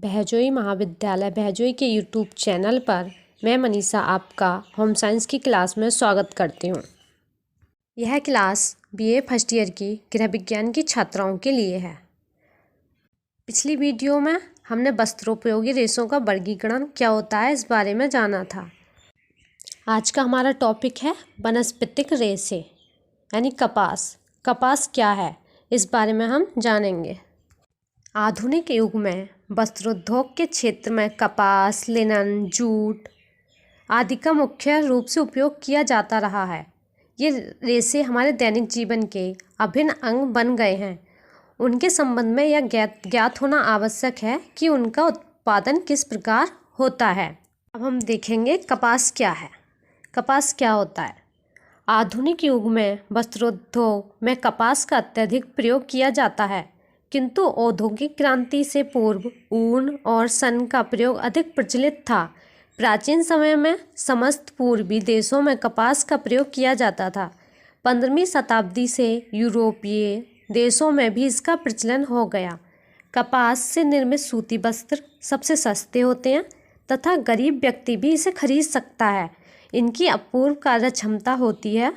बहजोई महाविद्यालय बहजोई के YouTube channel पर मैं मनीषा आपका होम साइंस की क्लास में स्वागत करती हूँ। यह क्लास बीए फर्स्ट ईयर की गृह विज्ञान की छात्राओं के लिए है। पिछली वीडियो में हमने वस्त्रोपयोगी रेशों का वर्गीकरण क्या होता है इस बारे में जाना था। आज का हमारा टॉपिक है वनस्पतिक रेशे यानी कपास। कपास क्या है इस बारे में हम जानेंगे। आधुनिक युग में वस्त्रोद्योग के क्षेत्र में कपास, लिनन, जूट आदि का मुख्य रूप से उपयोग किया जाता रहा है। ये रेशे हमारे दैनिक जीवन के अभिन्न अंग बन गए हैं। उनके संबंध में यह ज्ञात होना आवश्यक है कि उनका उत्पादन किस प्रकार होता है। अब हम देखेंगे कपास क्या है। कपास क्या होता है। आधुनिक युग में वस्त्रोद्योग में कपास का अत्यधिक प्रयोग किया जाता है, किंतु औद्योगिक क्रांति से पूर्व ऊन और सन का प्रयोग अधिक प्रचलित था। प्राचीन समय में समस्त पूर्वी देशों में कपास का प्रयोग किया जाता था। 15वीं शताब्दी से यूरोपीय देशों में भी इसका प्रचलन हो गया। कपास से निर्मित सूती वस्त्र सबसे सस्ते होते हैं तथा गरीब व्यक्ति भी इसे खरीद सकता है। इनकी अपूर्व कार्य क्षमता होती है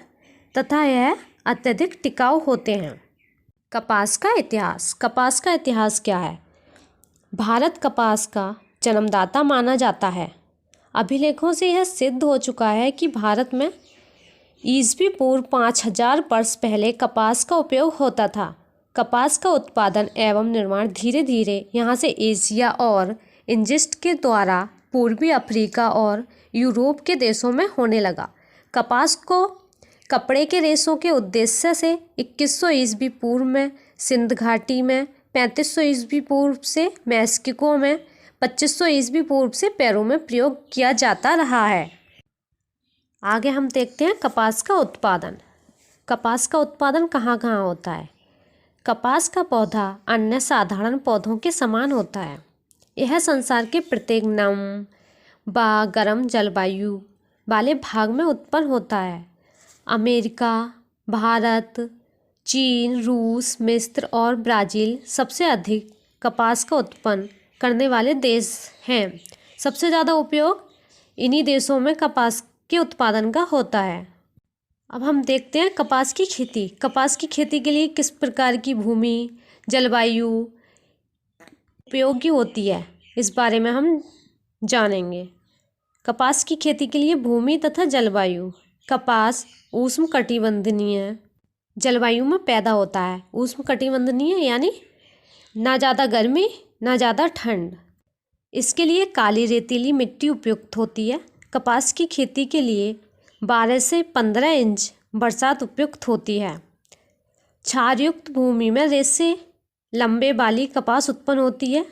तथा यह अत्यधिक टिकाऊ होते हैं। कपास का इतिहास। कपास का इतिहास क्या है। भारत कपास का जन्मदाता माना जाता है। अभिलेखों से यह सिद्ध हो चुका है कि भारत में ईसवी पूर्व 5000 वर्ष पहले कपास का उपयोग होता था। कपास का उत्पादन एवं निर्माण धीरे धीरे यहाँ से एशिया और इजिप्ट के द्वारा पूर्वी अफ्रीका और यूरोप के देशों में होने लगा। कपास को कपड़े के रेशों के उद्देश्य से 2100 ईस्वी पूर्व में सिंध घाटी में, 3500 ईस्वी पूर्व से मैक्सिको में, 2500 ईस्वी पूर्व से पेरू में प्रयोग किया जाता रहा है। आगे हम देखते हैं कपास का उत्पादन। कपास का उत्पादन कहाँ कहाँ होता है। कपास का पौधा अन्य साधारण पौधों के समान होता है। यह संसार के प्रत्येक नम व गर्म जलवायु वाले भाग में उत्पन्न होता है। अमेरिका, भारत, चीन, रूस, मिस्र और ब्राज़ील सबसे अधिक कपास का उत्पन्न करने वाले देश हैं। सबसे ज़्यादा उपयोग इन्हीं देशों में कपास के उत्पादन का होता है। अब हम देखते हैं कपास की खेती। कपास की खेती के लिए किस प्रकार की भूमि, जलवायु उपयोगी होती है इस बारे में हम जानेंगे। कपास की खेती के लिए भूमि तथा जलवायु। कपास उष्णकटिबंधीय जलवायु में पैदा होता है। उष्णकटिबंधीय यानी ना ज़्यादा गर्मी ना ज़्यादा ठंड। इसके लिए काली रेतीली मिट्टी उपयुक्त होती है। कपास की खेती के लिए 12 से 15 इंच बरसात उपयुक्त होती है। क्षारयुक्त भूमि में रेशे लंबे वाली कपास उत्पन्न होती है।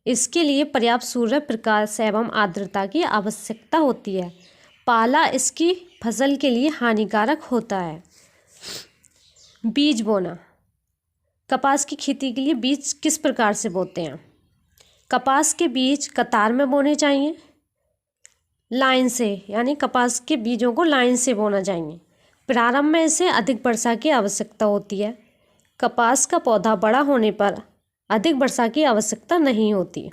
इसके लिए पर्याप्त सूर्य प्रकाश एवं आर्द्रता की आवश्यकता होती है। पाला इसकी फसल के लिए हानिकारक होता है। बीज बोना। कपास की खेती के लिए बीज किस प्रकार से बोते हैं। कपास के बीज कतार में बोने चाहिए, लाइन से, यानी कपास के बीजों को लाइन से बोना चाहिए। प्रारंभ में इसे अधिक वर्षा की आवश्यकता होती है। कपास का पौधा बड़ा होने पर अधिक वर्षा की आवश्यकता नहीं होती।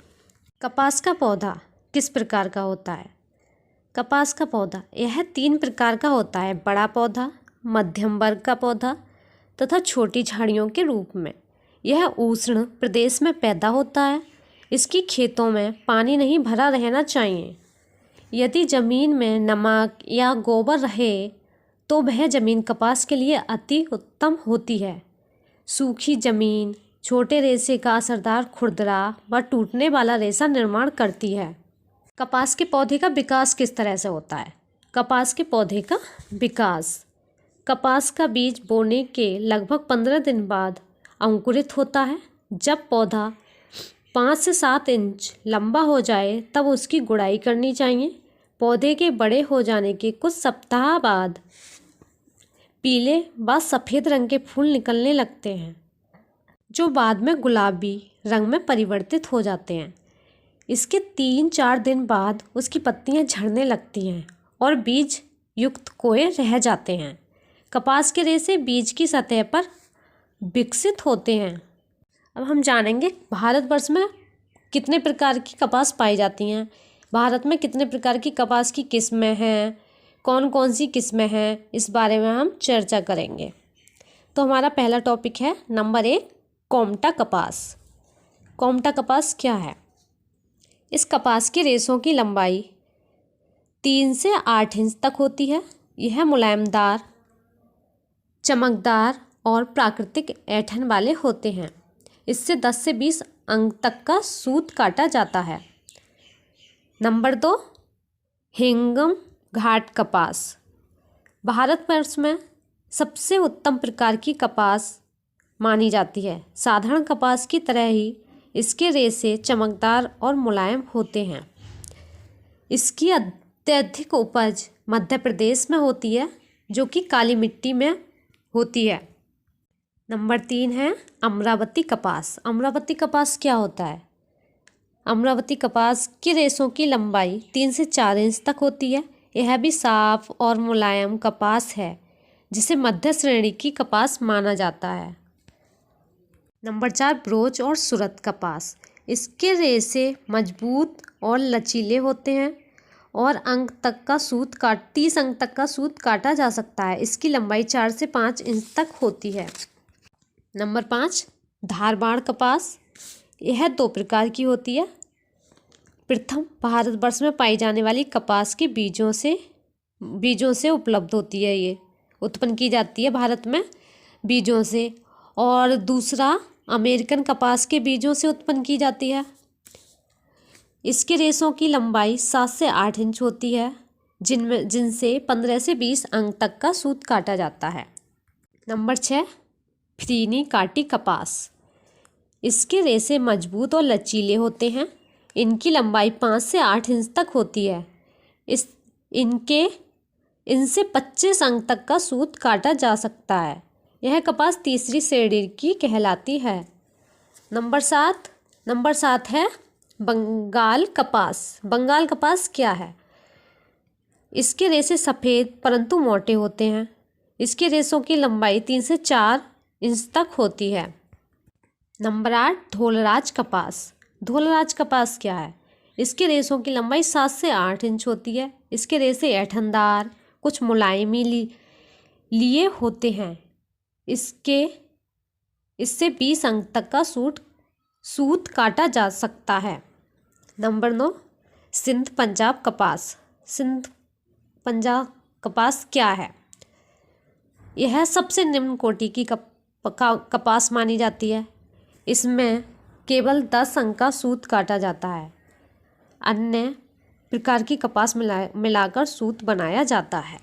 कपास का पौधा किस प्रकार का होता है। कपास का पौधा यह 3 प्रकार का होता है। बड़ा पौधा, मध्यम वर्ग का पौधा तथा छोटी झाड़ियों के रूप में। यह उष्ण प्रदेश में पैदा होता है। इसकी खेतों में पानी नहीं भरा रहना चाहिए। यदि ज़मीन में नमक या गोबर रहे तो वह ज़मीन कपास के लिए अति उत्तम होती है। सूखी ज़मीन छोटे रेशे का असरदार खुरदरा व टूटने वाला रेशा निर्माण करती है। कपास के पौधे का विकास किस तरह से होता है। कपास के पौधे का विकास। कपास का बीज बोने के लगभग 15 दिन बाद अंकुरित होता है। जब पौधा 5 से 7 इंच लंबा हो जाए तब उसकी गुड़ाई करनी चाहिए। पौधे के बड़े हो जाने के कुछ सप्ताह बाद पीले व सफ़ेद रंग के फूल निकलने लगते हैं, जो बाद में गुलाबी रंग में परिवर्तित हो जाते हैं। इसके 3-4 दिन बाद उसकी पत्तियां झड़ने लगती हैं और बीज युक्त कोए रह जाते हैं। कपास के रेशे बीज की सतह पर विकसित होते हैं। अब हम जानेंगे भारतवर्ष में कितने प्रकार की कपास पाई जाती हैं, भारत में कितने प्रकार की कपास की किस्में हैं, कौन कौन सी किस्में हैं, इस बारे में हम चर्चा करेंगे। तो हमारा पहला टॉपिक है नंबर 1, कोमटा कपास। कोमटा कपास क्या है? इस कपास के रेशों की लंबाई 3 से 8 इंच तक होती है। यह मुलायमदार, चमकदार और प्राकृतिक ऐंठन वाले होते हैं। इससे 10 से 20 अंक तक का सूत काटा जाता है। नंबर 2, हिंगम घाट कपास। भारतवर्ष में सबसे उत्तम प्रकार की कपास मानी जाती है। साधारण कपास की तरह ही इसके रेशे चमकदार और मुलायम होते हैं। इसकी अत्यधिक उपज मध्य प्रदेश में होती है, जो कि काली मिट्टी में होती है। नंबर 3 है अमरावती कपास। अमरावती कपास क्या होता है? अमरावती कपास के रेशों की लंबाई 3 से 4 इंच तक होती है। यह भी साफ और मुलायम कपास है, जिसे मध्य श्रेणी की कपास माना जाता है। नंबर 4, ब्रोच और सूरत कपास। इसके रेशे मजबूत और लचीले होते हैं और 30 अंक तक का सूत काटा जा सकता है। इसकी लंबाई 4 से 5 इंच तक होती है। नंबर 5, धारवाड़ कपास। यह 2 प्रकार की होती है। प्रथम, भारतवर्ष में पाई जाने वाली कपास के बीजों से उपलब्ध होती है। ये उत्पन्न की जाती है भारत में बीजों से। और दूसरा, अमेरिकन कपास के बीजों से उत्पन्न की जाती है। इसके रेशों की लंबाई 7 से 8 इंच होती है, जिनसे 15 से 20 अंक तक का सूत काटा जाता है। नंबर 6, फ्रीनी काटी कपास। इसके रेशे मजबूत और लचीले होते हैं। इनकी लंबाई 5 से 8 इंच तक होती है। इनसे 25 अंक तक का सूत काटा जा सकता है। यह कपास तीसरी श्रेणी की कहलाती है। नंबर 7 है बंगाल कपास। बंगाल कपास क्या है? इसके रेशे सफ़ेद परंतु मोटे होते हैं। इसके रेशों की लंबाई 3 से 4 इंच तक होती है। नंबर 8, धोलराज कपास। धोलराज कपास क्या है? इसके रेशों की लंबाई 7 से 8 इंच होती है। इसके रेशे ऐंठनदार, कुछ मुलायमी लिए होते हैं। इससे 20 अंक तक का सूत काटा जा सकता है। नंबर 9, सिंध पंजाब कपास। सिंध पंजाब कपास क्या है? यह सबसे निम्न कोटि की कपास मानी जाती है। इसमें केवल 10 अंक का सूत काटा जाता है। अन्य प्रकार की कपास मिलाकर सूत बनाया जाता है।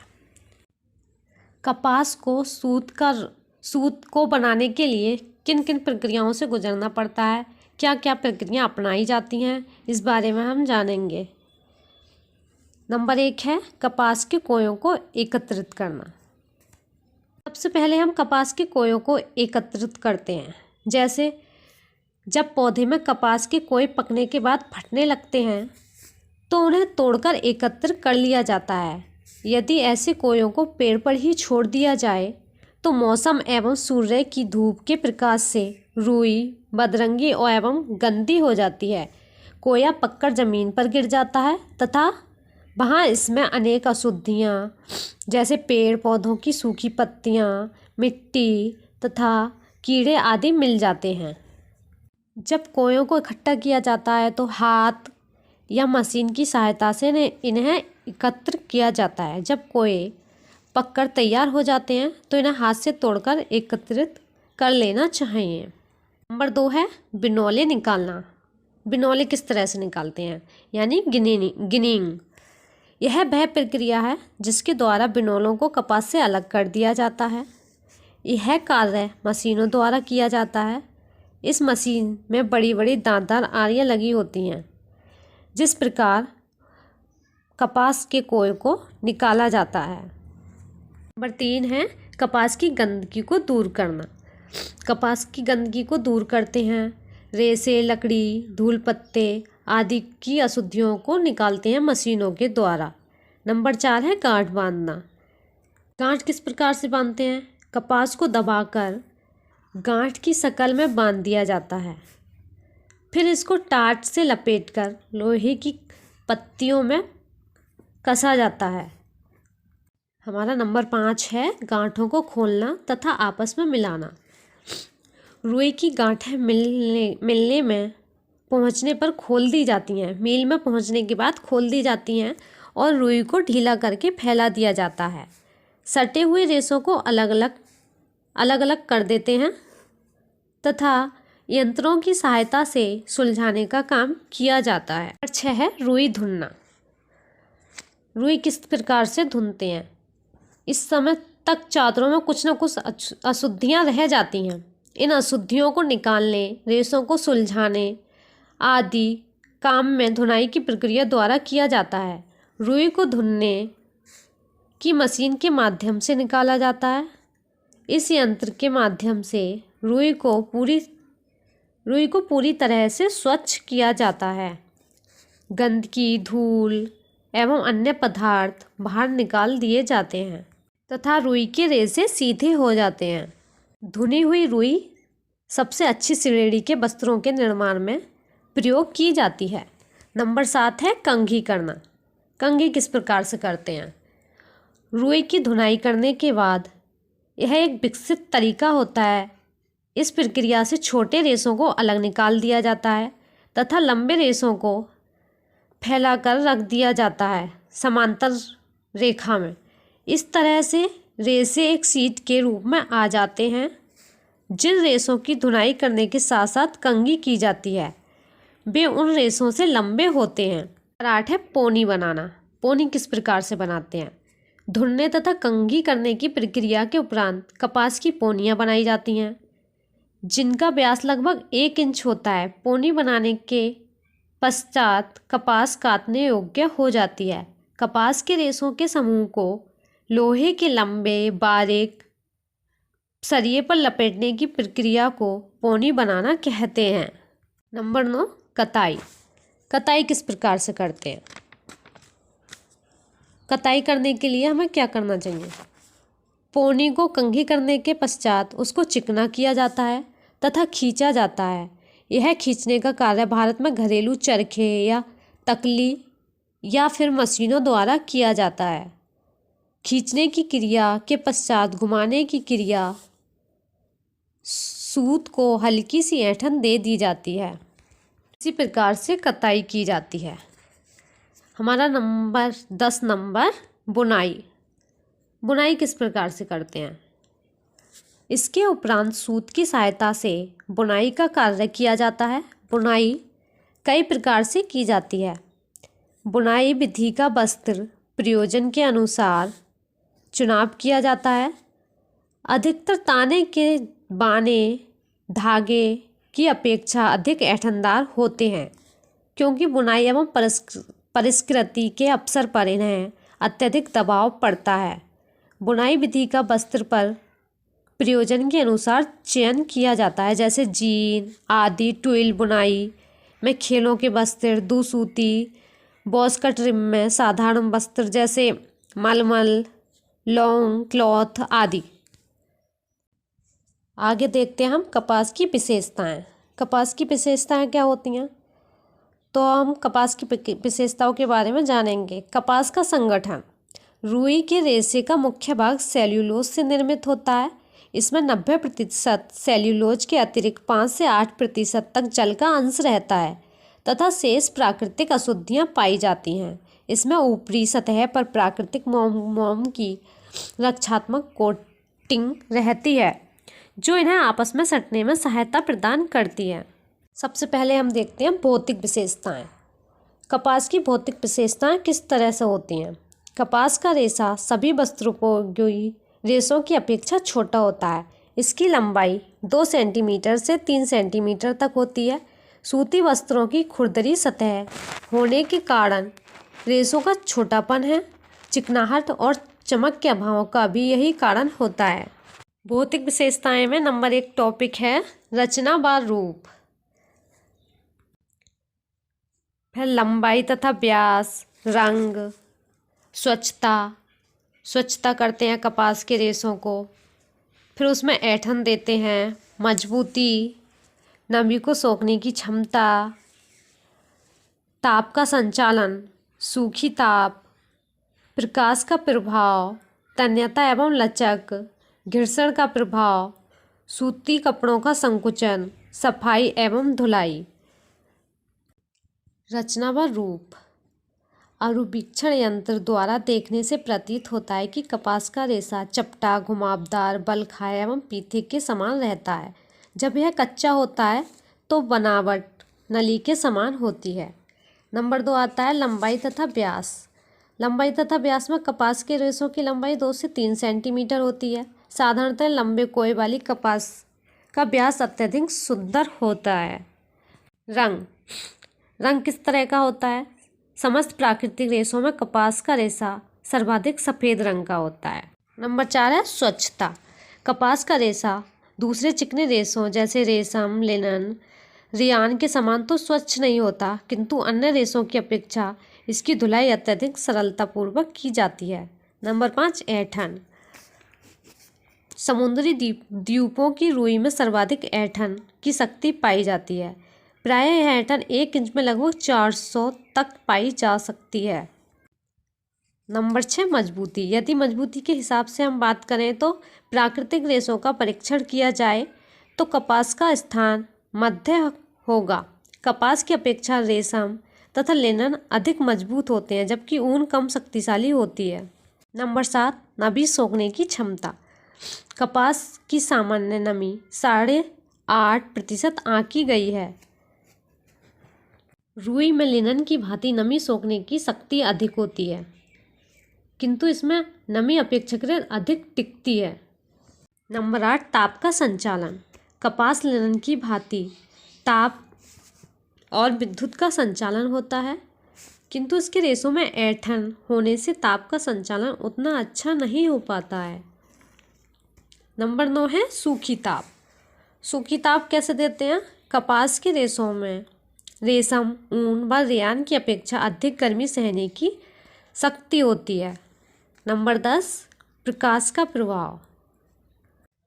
कपास को सूत को बनाने के लिए किन किन प्रक्रियाओं से गुजरना पड़ता है, क्या क्या प्रक्रियाएं अपनाई जाती हैं, इस बारे में हम जानेंगे। नंबर 1 है कपास के कोयों को एकत्रित करना। सबसे पहले हम कपास के कोयों को एकत्रित करते हैं। जैसे जब पौधे में कपास के कोय पकने के बाद फटने लगते हैं, तो उन्हें तोड़कर एकत्र कर लिया जाता है। यदि ऐसे कोयों को पेड़ पर ही छोड़ दिया जाए तो मौसम एवं सूर्य की धूप के प्रकाश से रुई बदरंगी एवं गंदी हो जाती है। कोया पककर ज़मीन पर गिर जाता है तथा वहाँ इसमें अनेक अशुद्धियाँ जैसे पेड़ पौधों की सूखी पत्तियाँ, मिट्टी तथा कीड़े आदि मिल जाते हैं। जब कोयों को इकट्ठा किया जाता है तो हाथ या मशीन की सहायता से इन्हें एकत्र किया जाता है। जब कोये पककर तैयार हो जाते हैं तो इन्हें हाथ से तोड़कर एकत्रित कर लेना चाहिए। नंबर 2 है बिनौले निकालना। बिनौले किस तरह से निकालते हैं, यानी गिनिंग। यह वह प्रक्रिया है जिसके द्वारा बिनौलों को कपास से अलग कर दिया जाता है। यह कार्य मशीनों द्वारा किया जाता है। इस मशीन में बड़ी बड़ी दांतदार आरियाँ लगी होती हैं, जिस प्रकार कपास के कोय को निकाला जाता है। नंबर 3 है कपास की गंदगी को दूर करना। कपास की गंदगी को दूर करते हैं। रेशे, लकड़ी, धूल पत्ते आदि की अशुद्धियों को निकालते हैं मशीनों के द्वारा। नंबर 4 है गांठ बांधना। गांठ किस प्रकार से बांधते हैं? कपास को दबाकर गांठ की शक्ल में बांध दिया जाता है। फिर इसको टाट से लपेटकर लोहे की पत्तियों में कसा जाता है। हमारा नंबर 5 है गांठों को खोलना तथा आपस में मिलाना। रुई की गांठें मिलने में पहुंचने पर खोल दी जाती हैं। मील में पहुंचने के बाद खोल दी जाती हैं और रुई को ढीला करके फैला दिया जाता है। सटे हुए रेशों को अलग अलग कर देते हैं तथा यंत्रों की सहायता से सुलझाने का काम किया जाता है। 6 है रुई धुनना। रुई किस प्रकार से धुनते हैं। इस समय तक चादरों में कुछ न कुछ अशुद्धियां रह जाती हैं। इन अशुद्धियों को निकालने, रेशों को सुलझाने आदि काम में धुनाई की प्रक्रिया द्वारा किया जाता है। रुई को धुनने की मशीन के माध्यम से निकाला जाता है। इस यंत्र के माध्यम से रुई को पूरी तरह से स्वच्छ किया जाता है। गंदगी, धूल एवं अन्य पदार्थ बाहर निकाल दिए जाते हैं तथा रुई के रेशे सीधे हो जाते हैं। धुनी हुई रुई सबसे अच्छी श्रेणी के वस्त्रों के निर्माण में प्रयोग की जाती है। नंबर 7 है कंघी करना। कंघी किस प्रकार से करते हैं। रुई की धुनाई करने के बाद यह एक विकसित तरीका होता है। इस प्रक्रिया से छोटे रेशों को अलग निकाल दिया जाता है तथा लंबे रेशों को फैलाकर रख दिया जाता है समांतर रेखा में। इस तरह से रेशे एक शीट के रूप में आ जाते हैं। जिन रेशों की धुनाई करने के साथ साथ कंघी की जाती है वे उन रेशों से लंबे होते हैं। 8 है पोनी बनाना। पोनी किस प्रकार से बनाते हैं। धुलने तथा कंघी करने की प्रक्रिया के उपरांत कपास की पोनियाँ बनाई जाती हैं जिनका व्यास लगभग 1 इंच होता है। पोनी बनाने के पश्चात कपास काटने योग्य हो जाती है। कपास के रेशों के समूह को लोहे के लंबे बारीक सरिये पर लपेटने की प्रक्रिया को पोनी बनाना कहते हैं। नंबर 9 कताई। कताई किस प्रकार से करते हैं। कताई करने के लिए हमें क्या करना चाहिए। पोनी को कंघी करने के पश्चात उसको चिकना किया जाता है तथा खींचा जाता है। यह खींचने का कार्य भारत में घरेलू चरखे या तकली या फिर मशीनों द्वारा किया जाता है। खींचने की क्रिया के पश्चात घुमाने की क्रिया सूत को हल्की सी ऐंठन दे दी जाती है। इसी प्रकार से कताई की जाती है। हमारा नंबर 10 बुनाई। बुनाई किस प्रकार से करते हैं। इसके उपरांत सूत की सहायता से बुनाई का कार्य किया जाता है। बुनाई कई प्रकार से की जाती है। बुनाई विधि का वस्त्र प्रयोजन के अनुसार चुनाव किया जाता है। अधिकतर ताने के बाने धागे की अपेक्षा अधिक ऐंठनदार होते हैं क्योंकि बुनाई एवं परिष्कृति के अवसर पर इन्हें अत्यधिक दबाव पड़ता है। बुनाई विधि का वस्त्र पर प्रयोजन के अनुसार चयन किया जाता है जैसे जीन आदि। ट्विल बुनाई में खेलों के वस्त्र, दुसूती, बॉस्कट रिम में साधारण वस्त्र जैसे मलमल, लॉन्ग क्लॉथ आदि। आगे देखते हैं हम कपास की विशेषताएं। कपास की विशेषताएं क्या होती हैं। तो हम कपास की विशेषताओं के बारे में जानेंगे। कपास का संगठन। रुई के रेशे का मुख्य भाग सेल्यूलोज से निर्मित होता है। इसमें 90% सेल्यूलोज के अतिरिक्त 5 से 8% तक जल का अंश रहता है तथा शेष प्राकृतिक अशुद्धियाँ पाई जाती हैं। इसमें ऊपरी सतह पर प्राकृतिक मोम की रक्षात्मक कोटिंग रहती है जो इन्हें आपस में सटने में सहायता प्रदान करती है। सबसे पहले हम देखते हैं भौतिक विशेषताएं। कपास की भौतिक विशेषताएं किस तरह से होती हैं। कपास का रेशा सभी वस्त्रोपयोगी रेशों की अपेक्षा छोटा होता है। इसकी लंबाई 2 सेंटीमीटर से 3 सेंटीमीटर तक होती है। सूती वस्त्रों की खुरदरी सतह होने के कारण रेशों का छोटापन है। चिकनाहट और चमक के अभाव का भी यही कारण होता है। भौतिक विशेषताएं में नंबर 1 टॉपिक है रचना व रूप। फिर लंबाई तथा व्यास, रंग, स्वच्छता करते हैं कपास के रेशों को। फिर उसमें ऐंठन देते हैं, मजबूती, नमी को सोखने की क्षमता, ताप का संचालन, सूखी ताप, प्रकाश का प्रभाव, तन्यता एवं लचक, घर्षण का प्रभाव, सूती कपड़ों का संकुचन, सफाई एवं धुलाई। रचना व रूप। अणुवीक्षण यंत्र द्वारा देखने से प्रतीत होता है कि कपास का रेशा चपटा, घुमावदार, बल खाया एवं पीथे के समान रहता है। जब यह कच्चा होता है तो बनावट नली के समान होती है। नंबर 2 आता है लंबाई तथा व्यास। लंबाई तथा व्यास में कपास के रेशों की लंबाई 2 से 3 सेंटीमीटर होती है। साधारणतः लंबे कोय वाली कपास का व्यास अत्यधिक सुंदर होता है। रंग किस तरह का होता है? समस्त प्राकृतिक रेशों में कपास का रेशा सर्वाधिक सफ़ेद रंग का होता है। नंबर 4 है स्वच्छता। कपास का रेशा दूसरे चिकने रेशों जैसे रेशम, लिनन, रियान के समान तो स्वच्छ नहीं होता, किंतु अन्य रेशों की अपेक्षा इसकी धुलाई अत्यधिक सरलतापूर्वक की जाती है। नंबर 5 ऐंठन। समुद्री द्वीपों की रुई में सर्वाधिक ऐंठन की शक्ति पाई जाती है। प्रायः यह ऐंठन 1 इंच में लगभग 400 तक पाई जा सकती है। नंबर 6 मजबूती। यदि मजबूती के हिसाब से हम बात करें तो प्राकृतिक रेशों का परीक्षण किया जाए तो कपास का स्थान मध्य होगा। कपास की अपेक्षा रेशम तथा लिनन अधिक मजबूत होते हैं, जबकि ऊन कम शक्तिशाली होती है। नंबर 7 नमी सोखने की क्षमता। कपास की सामान्य नमी 8.5% आंकी गई है। रुई में लिनन की भांति नमी सोखने की शक्ति अधिक होती है, किंतु इसमें नमी अपेक्षाकृत अधिक टिकती है। नंबर 8 ताप का संचालन। कपास लिनन की भांति ताप और विद्युत का संचालन होता है, किंतु इसके रेशों में ऐंठन होने से ताप का संचालन उतना अच्छा नहीं हो पाता है। नंबर 9 है सूखी ताप। सूखी ताप कैसे देते हैं? कपास के रेशों में रेशम, ऊन व रेयान की अपेक्षा अधिक गर्मी सहने की शक्ति होती है। नंबर 10 प्रकाश का प्रभाव।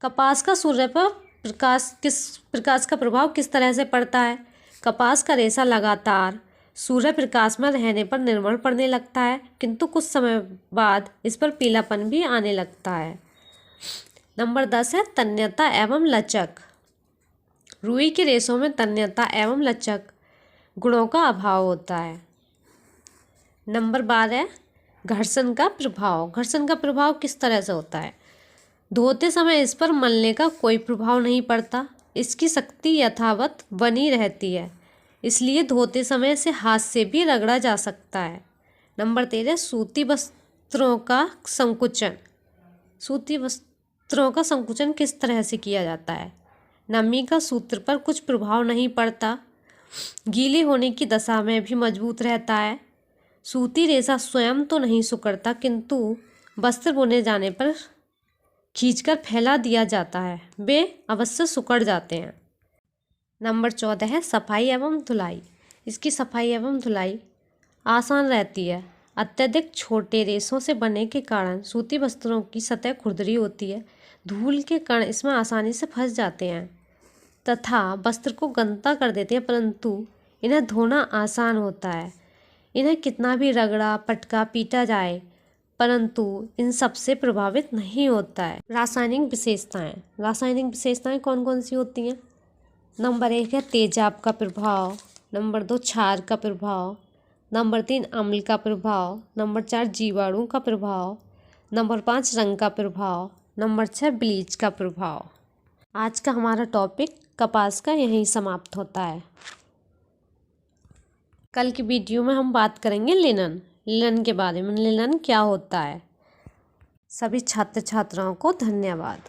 कपास का सूर्य पर प्रकाश का प्रभाव किस तरह से पड़ता है? कपास का रेशा लगातार सूर्य प्रकाश में रहने पर निर्मल पड़ने लगता है, किंतु कुछ समय बाद इस पर पीलापन भी आने लगता है। नंबर 10 है तन्यता एवं लचक। रुई के रेशों में तन्यता एवं लचक गुणों का अभाव होता है। नंबर 12 है घर्षण का प्रभाव। घर्षण का प्रभाव किस तरह से होता है? धोते समय इस पर मलने का कोई प्रभाव नहीं पड़ता, इसकी शक्ति यथावत बनी रहती है, इसलिए धोते समय इसे हाथ से भी रगड़ा जा सकता है। नंबर 13 सूती वस्त्रों का संकुचन। सूती वस्त्रों का संकुचन किस तरह से किया जाता है? नमी का सूत्र पर कुछ प्रभाव नहीं पड़ता, गीले होने की दशा में भी मजबूत रहता है। सूती रेशा स्वयं तो नहीं सिकुड़ता, किंतु वस्त्र बुने जाने पर खींचकर फैला दिया जाता है, वे अवश्य सिकुड़ जाते हैं। नंबर 14 है सफाई एवं धुलाई। इसकी सफाई एवं धुलाई आसान रहती है। अत्यधिक छोटे रेशों से बनने के कारण सूती वस्त्रों की सतह खुरदरी होती है। धूल के कण इसमें आसानी से फंस जाते हैं तथा वस्त्र को गंदा कर देते हैं, परंतु इन्हें धोना आसान होता है। इन्हें कितना भी रगड़ा, पटका, पीटा जाए, परंतु इन सब से प्रभावित नहीं होता है। रासायनिक विशेषताएं। रासायनिक विशेषताएं कौन कौन सी होती हैं? नंबर 1 है तेजाब का प्रभाव। नंबर 2 क्षार का प्रभाव। नंबर 3 अम्ल का प्रभाव। नंबर 4 जीवाणु का प्रभाव। नंबर 5 रंग का प्रभाव। नंबर 6 ब्लीच का प्रभाव। आज का हमारा टॉपिक कपास का यहीं समाप्त होता है। कल की वीडियो में हम बात करेंगे लिनन के बारे में। लिनन क्या होता है? सभी छात्र छात्राओं को धन्यवाद।